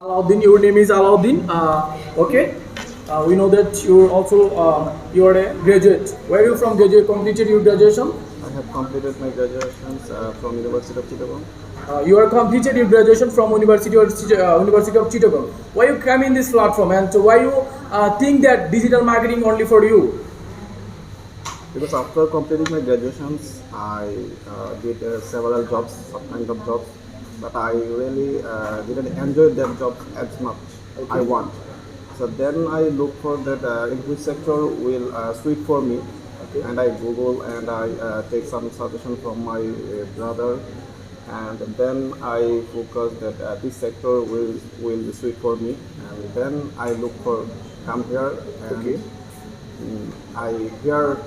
Alauddin, your name is Alauddin. Okay. We know that you are a graduate. Where are you from? Graduate completed your graduation. I have completed my graduation from University of Chittagong. You are completed your graduation from University of Chittagong. Why you come in this platform and why you think that digital marketing only for you? Because after completing my graduations, I did several jobs, some kind of jobs, but I really didn't enjoy that job as much I Okay. want. So then I look for that in which sector will suit for me, Okay. and I Google and I take some suggestion from my brother, and then I focus that this sector will suit for me, and then I look for come here and Okay. I hear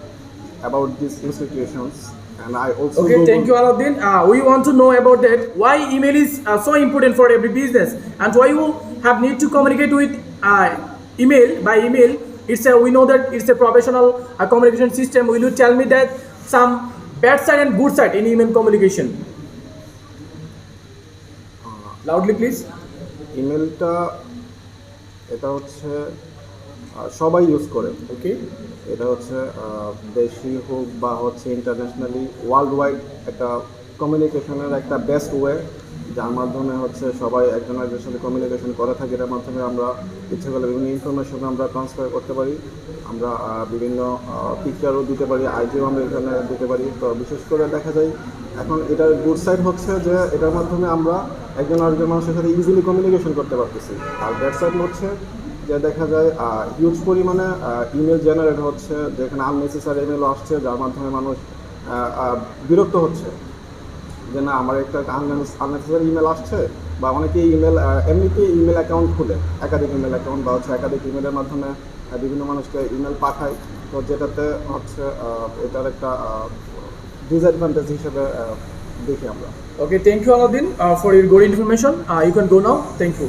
about these institutions, and I also Okay, thank Google. you, Aladdin. We want to know about that. Why email is so important for every business, and why you have need to communicate with email by email. We know that it's a professional communication system. Will you tell me that some bad side and good side in email communication? Loudly, please. ইমেলটা এটা হচ্ছে সবাই use করে। Okay. এটা হচ্ছে দেশি হোক বা হচ্ছে ইন্টারন্যাশনালি ওয়ার্ল্ড ওয়াইড একটা কমিউনিকেশনের একটা বেস্ট ওয়ে, যার মাধ্যমে হচ্ছে সবাই একজন একজনের সাথে কমিউনিকেশন করে থাকে। এটার মাধ্যমে আমরা ইচ্ছে করলে বিভিন্ন ইনফরমেশন আমরা ট্রান্সফার করতে পারি, আমরা বিভিন্ন পিকচারও দিতে পারি, আইডিও আমরা এখানে দিতে পারি। তো বিশেষ করে দেখা যায় এখন এটার গুড সাইড হচ্ছে যে এটার মাধ্যমে আমরা একজন আরেকজন মানুষের সাথে ইজিলি কমিউনিকেশন করতে পারতেছি। আর ব্যাড সাইড হচ্ছে যে দেখা যায় হিউজ পরিমাণে ইমেল জেনারেট হচ্ছে, যেখানে আননেসেসারি ইমেলও আসছে, যার মাধ্যমে মানুষ বিরক্ত হচ্ছে যে না আমার একটা আননেসেসারি ইমেল আসছে। বা অনেকেই ইমেল এমনিতেই ইমেল অ্যাকাউন্ট খুলে, একাধিক ইমেল অ্যাকাউন্ট বা হচ্ছে একাধিক ইমেলের মাধ্যমে বিভিন্ন মানুষকে ইমেল পাঠায়। তো যেটাতে হচ্ছে এটার একটা ডিসঅ্যাডভান্টেজ হিসেবে দেখি আমরা। Okay, thank you, Aladdin, for your good information. You can go now. Thank you.